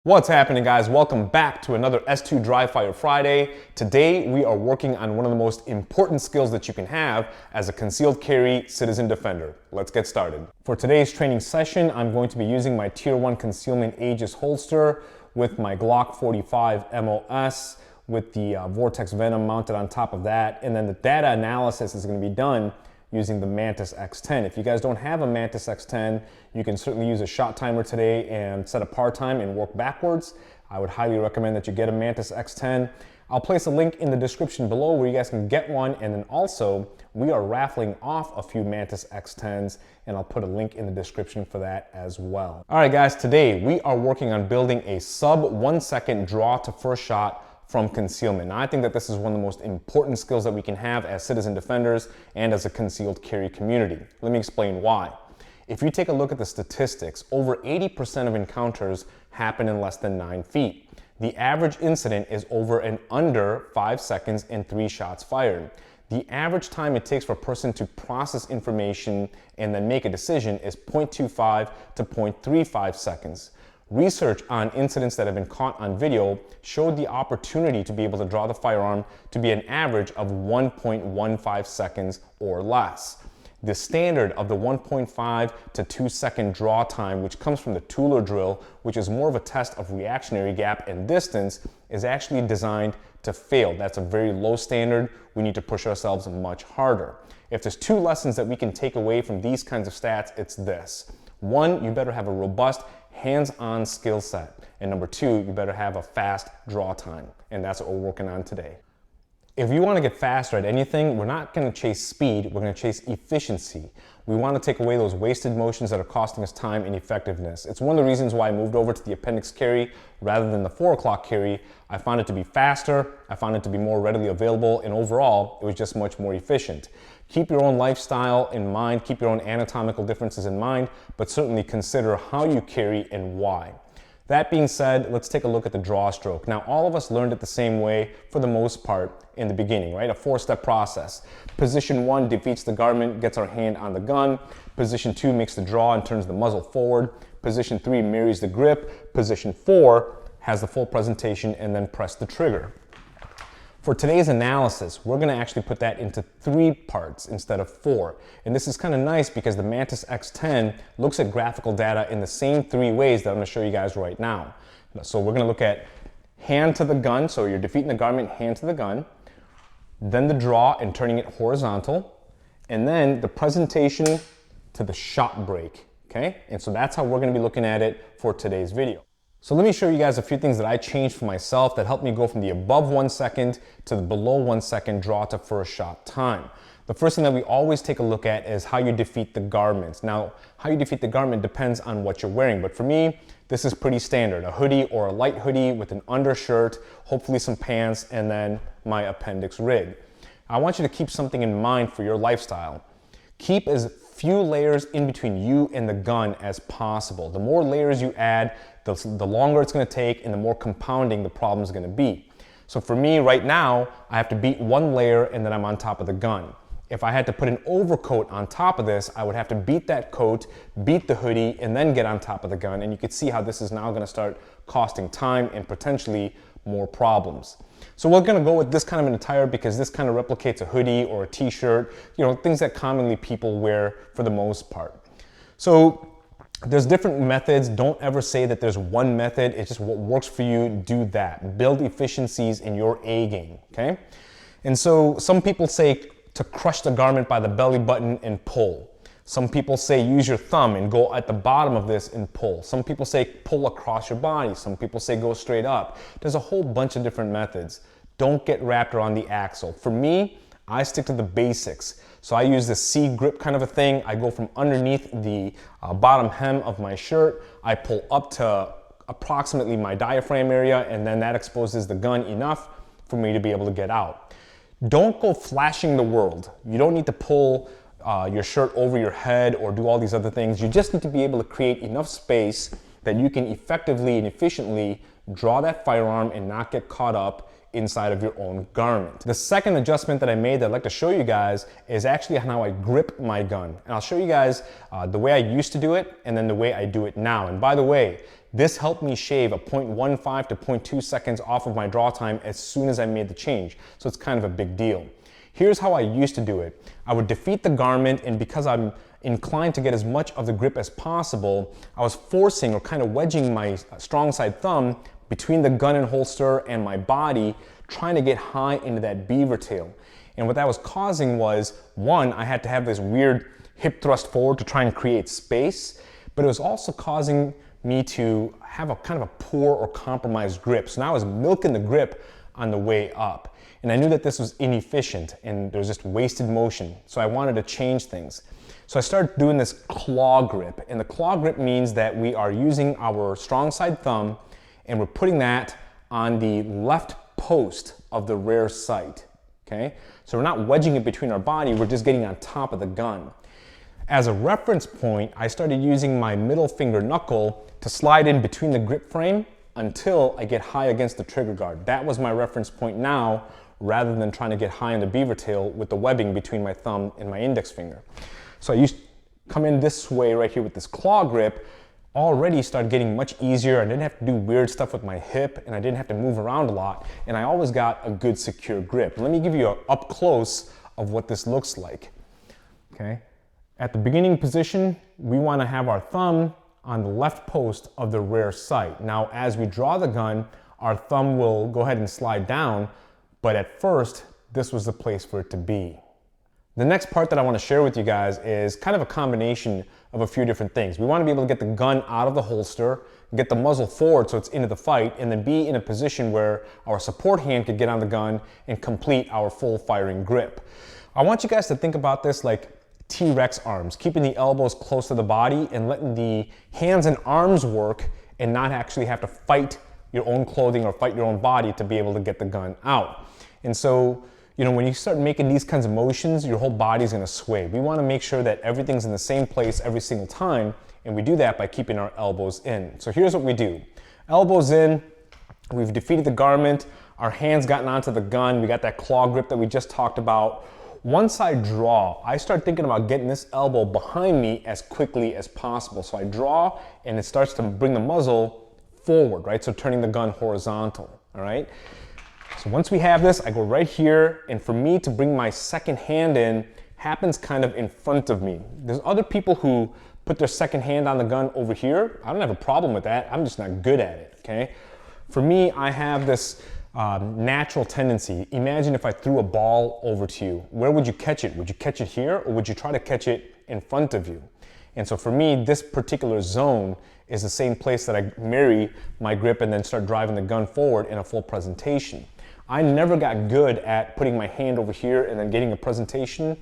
What's happening, guys? Welcome back to another S2 Dryfire Friday. Today we are working on one of the most important skills that you can have as a concealed carry citizen defender. Let's get started. For today's training session, I'm going to be using my Tier 1 Concealment Aegis holster with my Glock 45 MOS with the Vortex Venom mounted on top of that, and then the data analysis is going to be done using the Mantis X10. If you guys don't have a Mantis X10, you can certainly use a shot timer today and set a par time and work backwards. I would highly recommend that you get a Mantis X10. I'll place a link in the description below where you guys can get one, and then also we are raffling off a few Mantis X10s, and I'll put a link in the description for that as well. All right, guys, today we are working on building a sub 1 second draw to first shot from concealment. Now, I think that this is one of the most important skills that we can have as citizen defenders and as a concealed carry community. Let me explain why. If you take a look at the statistics, over 80% of encounters happen in less than 9 feet. The average incident is over and under 5 seconds and 3 shots fired. The average time it takes for a person to process information and then make a decision is 0.25 to 0.35 seconds. Research on incidents that have been caught on video showed the opportunity to be able to draw the firearm to be an average of 1.15 seconds or less. The standard of the 1.5 to 2 second draw time, which comes from the Tueller Drill, which is more of a test of reactionary gap and distance, is actually designed to fail. That's a very low standard. We need to push ourselves much harder. If there's 2 lessons that we can take away from these kinds of stats, it's this. 1, you better have a robust hands-on skill set. And number 2, you better have a fast draw time. And that's what we're working on today. If you want to get faster at anything, we're not going to chase speed, we're going to chase efficiency. We want to take away those wasted motions that are costing us time and effectiveness. It's one of the reasons why I moved over to the appendix carry rather than the 4 o'clock carry. I found it to be faster, I found it to be more readily available, and overall, it was just much more efficient. Keep your own lifestyle in mind, keep your own anatomical differences in mind, but certainly consider how you carry and why. That being said, let's take a look at the draw stroke. Now, all of us learned it the same way for the most part in the beginning, right? A 4-step process. Position 1 defeats the garment, gets our hand on the gun. Position 2 makes the draw and turns the muzzle forward. Position 3 marries the grip. Position 4 has the full presentation and then press the trigger. For today's analysis, we're going to actually put that into 3 parts instead of 4. And this is kind of nice because the Mantis X10 looks at graphical data in the same 3 ways that I'm going to show you guys right now. So we're going to look at hand to the gun, so you're defeating the garment, hand to the gun, then the draw and turning it horizontal, and then the presentation to the shot break, okay? And so that's how we're going to be looking at it for today's video. So let me show you guys a few things that I changed for myself that helped me go from the above 1 second to the below 1 second draw to first shot time. The first thing that we always take a look at is how you defeat the garments. Now, how you defeat the garment depends on what you're wearing, but for me, this is pretty standard. A hoodie or a light hoodie with an undershirt, hopefully some pants, and then my appendix rig. I want you to keep something in mind for your lifestyle. Keep as few layers in between you and the gun as possible. The more layers you add, the longer it's going to take and the more compounding the problem is going to be. So for me right now, I have to beat 1 layer and then I'm on top of the gun. If I had to put an overcoat on top of this, I would have to beat that coat, beat the hoodie, and then get on top of the gun. And you can see how this is now going to start costing time and potentially more problems. So we're going to go with this kind of an attire because this kind of replicates a hoodie or a t-shirt, you know, things that commonly people wear for the most part. So there's different methods. Don't ever say that there's one method. It's just what works for you, do that. Build efficiencies in your A game, okay? And so some people say to crush the garment by the belly button and pull. Some people say use your thumb and go at the bottom of this and pull. Some people say pull across your body. Some people say go straight up. There's a whole bunch of different methods. Don't get wrapped around the axle. For me, I stick to the basics. So I use this C grip kind of a thing. I go from underneath the bottom hem of my shirt. I pull up to approximately my diaphragm area, and then that exposes the gun enough for me to be able to get out. Don't go flashing the world. You don't need to pull your shirt over your head or do all these other things. You just need to be able to create enough space that you can effectively and efficiently draw that firearm and not get caught up inside of your own garment. The second adjustment that I made that I'd like to show you guys is actually how I grip my gun. And I'll show you guys the way I used to do it and then the way I do it now. And by the way, This helped me shave a 0.15 to 0.2 seconds off of my draw time as soon as I made the change. So it's kind of a big deal. Here's how I used to do it. I would defeat the garment, and because I'm inclined to get as much of the grip as possible, I was forcing or kind of wedging my strong side thumb between the gun and holster and my body, trying to get high into that beaver tail. And what that was causing was, one, I had to have this weird hip thrust forward to try and create space, but it was also causing me to have a kind of a poor or compromised grip. So now I was milking the grip on the way up. And I knew that this was inefficient and there was just wasted motion. So I wanted to change things. So I started doing this claw grip. And the claw grip means that we are using our strong side thumb and we're putting that on the left post of the rear sight, okay? So we're not wedging it between our body, we're just getting on top of the gun. As a reference point, I started using my middle finger knuckle to slide in between the grip frame until I get high against the trigger guard. That was my reference point now, rather than trying to get high in the beaver tail with the webbing between my thumb and my index finger. So I used to come in this way right here with this claw grip, already started getting much easier. I didn't have to do weird stuff with my hip and I didn't have to move around a lot, and I always got a good secure grip. Let me give you an up close of what this looks like, okay? At the beginning position, we want to have our thumb on the left post of the rear sight. Now, as we draw the gun, our thumb will go ahead and slide down, but at first, this was the place for it to be. The next part that I want to share with you guys is kind of a combination of a few different things. We want to be able to get the gun out of the holster, get the muzzle forward so it's into the fight, and then be in a position where our support hand could get on the gun and complete our full firing grip. I want you guys to think about this like T-Rex arms, keeping the elbows close to the body and letting the hands and arms work and not actually have to fight your own clothing or fight your own body to be able to get the gun out. And so, you know, when you start making these kinds of motions, your whole body's gonna sway. We wanna make sure that everything's in the same place every single time, and we do that by keeping our elbows in. So here's what we do. Elbows in, we've defeated the garment, our hands gotten onto the gun, we got that claw grip that we just talked about. Once I draw, I start thinking about getting this elbow behind me as quickly as possible. So I draw, and it starts to bring the muzzle forward, right? So turning the gun horizontal, all right? So once we have this, I go right here, and for me to bring my second hand in happens kind of in front of me. There's other people who put their second hand on the gun over here. I don't have a problem with that. I'm just not good at it, okay? For me, I have this natural tendency. Imagine if I threw a ball over to you. Where would you catch it? Would you catch it here, or would you try to catch it in front of you? And so for me, this particular zone is the same place that I marry my grip and then start driving the gun forward in a full presentation. I never got good at putting my hand over here and then getting a presentation.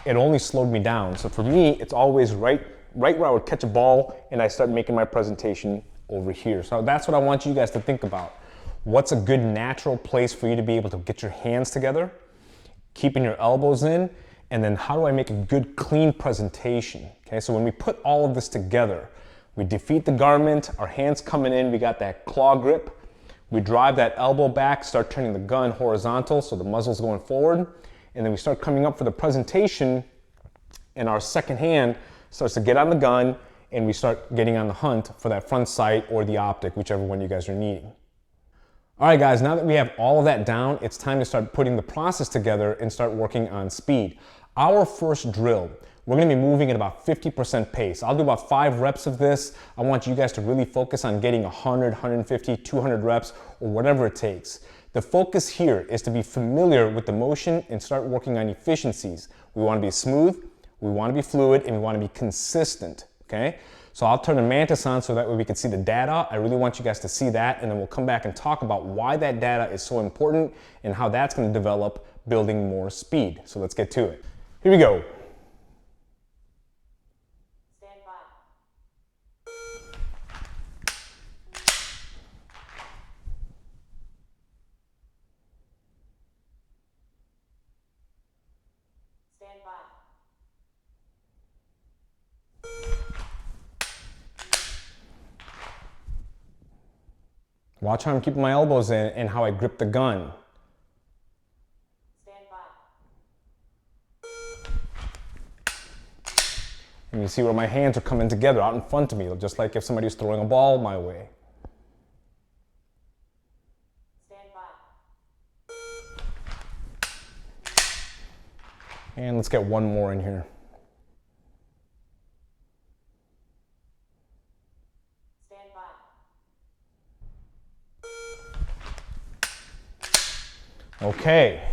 It only slowed me down. So for me, it's always right where I would catch a ball and I start making my presentation over here. So that's what I want you guys to think about. What's a good natural place for you to be able to get your hands together, keeping your elbows in, and then how do I make a good clean presentation? Okay, so when we put all of this together, we defeat the garment, our hands coming in, we got that claw grip, we drive that elbow back, start turning the gun horizontal so the muzzle's going forward, and then we start coming up for the presentation, and our second hand starts to get on the gun, and we start getting on the hunt for that front sight or the optic, whichever one you guys are needing. All right, guys, now that we have all of that down, it's time to start putting the process together and start working on speed. Our first drill, we're gonna be moving at about 50% pace. I'll do about 5 reps of this. I want you guys to really focus on getting 100, 150, 200 reps, or whatever it takes. The focus here is to be familiar with the motion and start working on efficiencies. We wanna be smooth, we wanna be fluid, and we wanna be consistent, okay? So I'll turn the Mantis on so that way we can see the data. I really want you guys to see that, and then we'll come back and talk about why that data is so important and how that's gonna develop building more speed. So let's get to it. Here we go. Stand by. Stand by. Watch how I'm keeping my elbows in and how I grip the gun. And you see where my hands are coming together out in front of me, just like if somebody's throwing a ball my way. Stand by. And let's get one more in here. Stand by. Okay.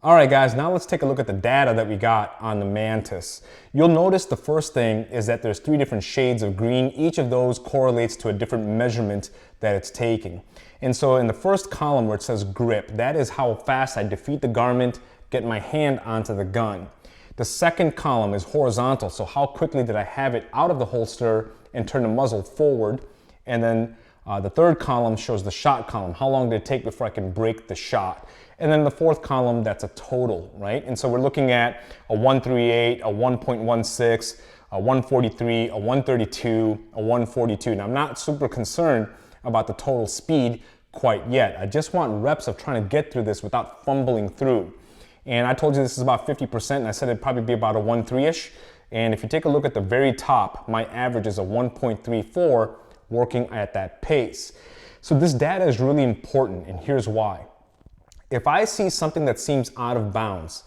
All right, guys, now let's take a look at the data that we got on the Mantis. You'll notice the first thing is that there's 3 different shades of green. Each of those correlates to a different measurement that it's taking. And so in the first column where it says grip, that is how fast I defeat the garment, get my hand onto the gun. The second column is horizontal, so how quickly did I have it out of the holster and turn the muzzle forward. And then the third column shows the shot column. How long did it take before I can break the shot? And then the fourth column, that's a total, right? And so we're looking at a 138, a 1.16, a 143, a 132, a 142. Now I'm not super concerned about the total speed quite yet. I just want reps of trying to get through this without fumbling through. And I told you this is about 50%, and I said it'd probably be about a 1.3-ish. And if you take a look at the very top, my average is a 1.34 working at that pace. So this data is really important, and here's why. If I see something that seems out of bounds,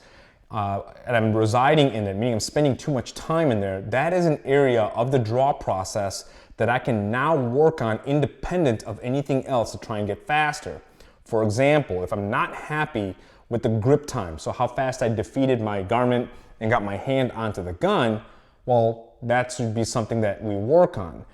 and I'm residing in it, meaning I'm spending too much time in there, that is an area of the draw process that I can now work on independent of anything else to try and get faster. For example, if I'm not happy with the grip time, so how fast I defeated my garment and got my hand onto the gun, well, that should be something that we work on.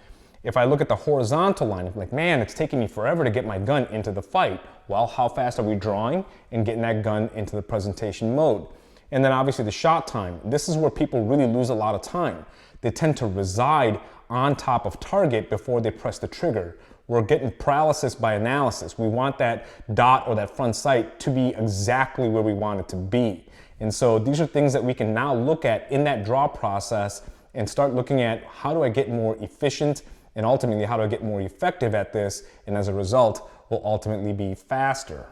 If I look at the horizontal line, I'm like, man, it's taking me forever to get my gun into the fight. Well, how fast are we drawing and getting that gun into the presentation mode? And then obviously the shot time. This is where people really lose a lot of time. They tend to reside on top of target before they press the trigger. We're getting paralysis by analysis. We want that dot or that front sight to be exactly where we want it to be. And so these are things that we can now look at in that draw process and start looking at how do I get more efficient and ultimately how do I get more effective at this, and as a result will ultimately be faster.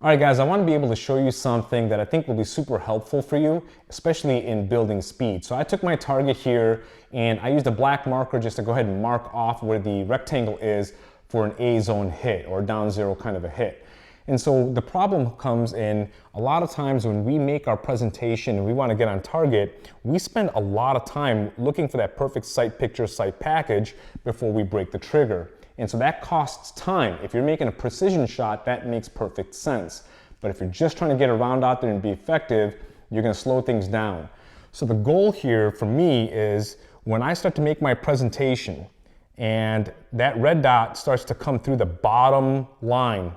All right guys, I want to be able to show you something that I think will be super helpful for you, especially in building speed. So I took my target here and I used a black marker just to go ahead and mark off where the rectangle is for an A zone hit or down zero kind of a hit. And so the problem comes in a lot of times when we make our presentation and we want to get on target, we spend a lot of time looking for that perfect sight picture, sight package before we break the trigger. And so that costs time. If you're making a precision shot, that makes perfect sense. But if you're just trying to get a round out there and be effective, you're going to slow things down. So the goal here for me is when I start to make my presentation and that red dot starts to come through the bottom line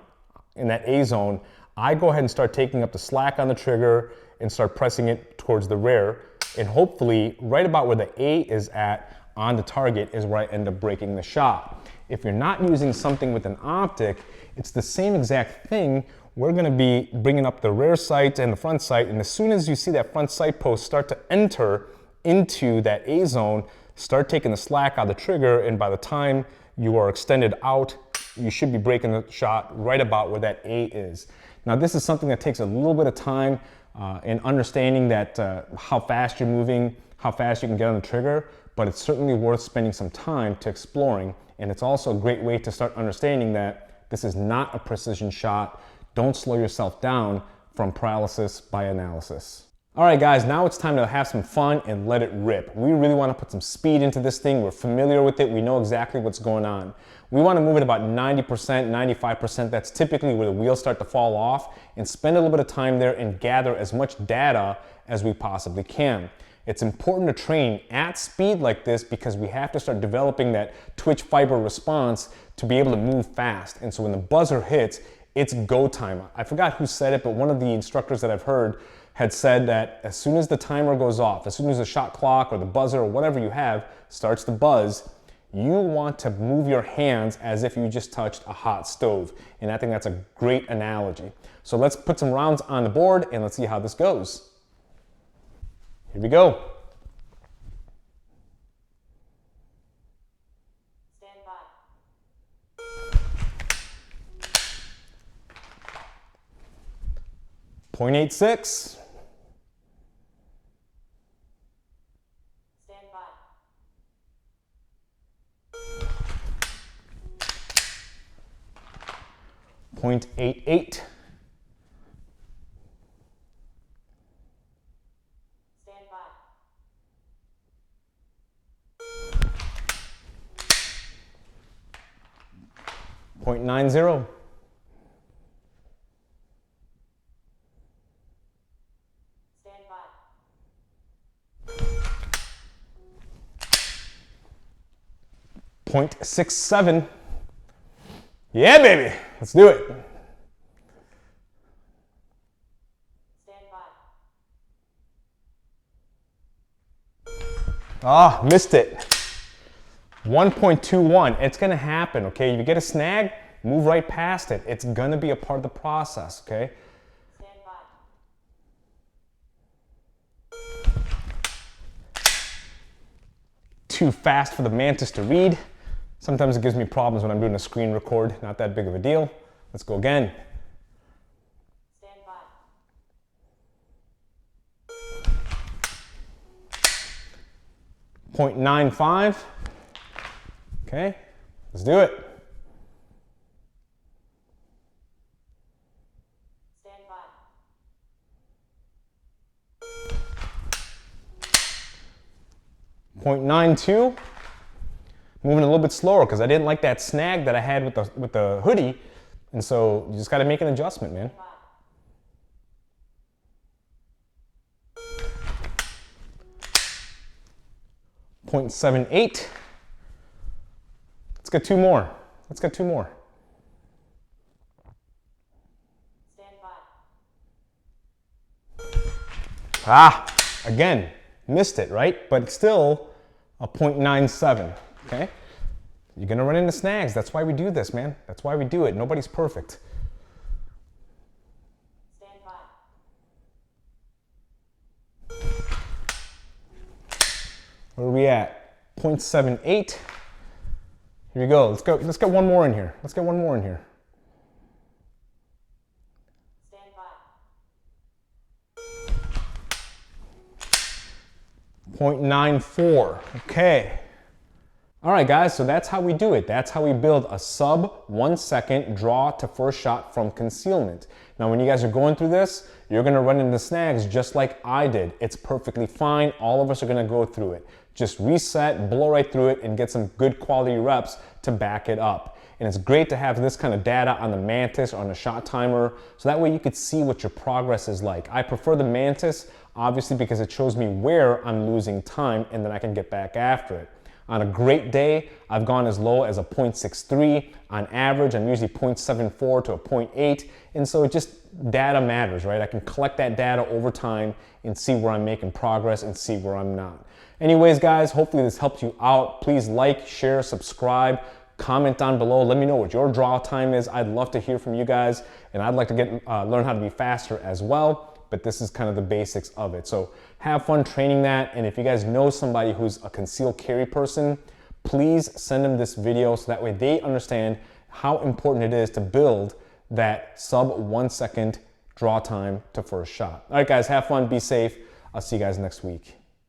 in that A zone, I go ahead and start taking up the slack on the trigger and start pressing it towards the rear. And hopefully right about where the A is at on the target is where I end up breaking the shot. If you're not using something with an optic, it's the same exact thing. We're gonna be bringing up the rear sight and the front sight, and as soon as you see that front sight post start to enter into that A zone, start taking the slack out of the trigger, and by the time you are extended out, you should be breaking the shot right about where that A is. Now this is something that takes a little bit of time in understanding that how fast you're moving, how fast you can get on the trigger, but it's certainly worth spending some time to exploring. And it's also a great way to start understanding that this is not a precision shot. Don't slow yourself down from paralysis by analysis. All right guys, now it's time to have some fun and let it rip. We really want to put some speed into this thing. We're familiar with it. We know exactly what's going on. We want to move it about 90%, 95%. That's typically where the wheels start to fall off, and spend a little bit of time there and gather as much data as we possibly can. It's important to train at speed like this because we have to start developing that twitch fiber response to be able to move fast. And so when the buzzer hits, it's go time. I forgot who said it, but one of the instructors that I've heard had said that as soon as the timer goes off, as soon as the shot clock or the buzzer or whatever you have starts to buzz, you want to move your hands as if you just touched a hot stove. And I think that's a great analogy. So let's put some rounds on the board and let's see how this goes. Here we go. Stand by. 0.86. .88. Stand by. 0.90. Stand by. 0.67. Yeah, baby. Let's do it. Stand by. Ah, missed it. 1.21. It's gonna happen, okay? If you get a snag, move right past it. It's gonna be a part of the process, okay? Stand by. Too fast for the Mantis to read. Sometimes it gives me problems when I'm doing a screen record. Not that big of a deal. Let's go again. Stand by. 0.95. Okay, let's do it. Stand by. 0.92. Moving a little bit slower because I didn't like that snag that I had with the hoodie, and so you just got to make an adjustment, man. 0.78. Let's get two more. Let's get two more. Stand by. Ah, again, missed it, right? But still a 0.97, okay? You're gonna run into snags. That's why we do this, man. That's why we do it. Nobody's perfect. Stand by. Where are we at? 0.78. Here we go. Let's go. Let's get one more in here. Let's get one more in here. Stand by. 0.94. Okay. All right, guys, so that's how we do it. That's how we build a sub 1 second draw to first shot from concealment. Now, when you guys are going through this, you're gonna run into snags just like I did. It's perfectly fine. All of us are gonna go through it. Just reset, blow right through it, and get some good quality reps to back it up. And it's great to have this kind of data on the Mantis or on a shot timer, so that way you could see what your progress is like. I prefer the Mantis, obviously, because it shows me where I'm losing time, and then I can get back after it. On a great day, I've gone as low as a 0.63. On average, I'm usually 0.74 to a 0.8. And so it just, data matters, right? I can collect that data over time and see where I'm making progress and see where I'm not. Anyways, guys, hopefully this helped you out. Please like, share, subscribe, comment down below. Let me know what your draw time is. I'd love to hear from you guys, and I'd like to learn how to be faster as well. But this is kind of the basics of it. So have fun training that. And if you guys know somebody who's a concealed carry person, please send them this video so that way they understand how important it is to build that sub 1 second draw time to first shot. All right, guys, have fun, be safe. I'll see you guys next week.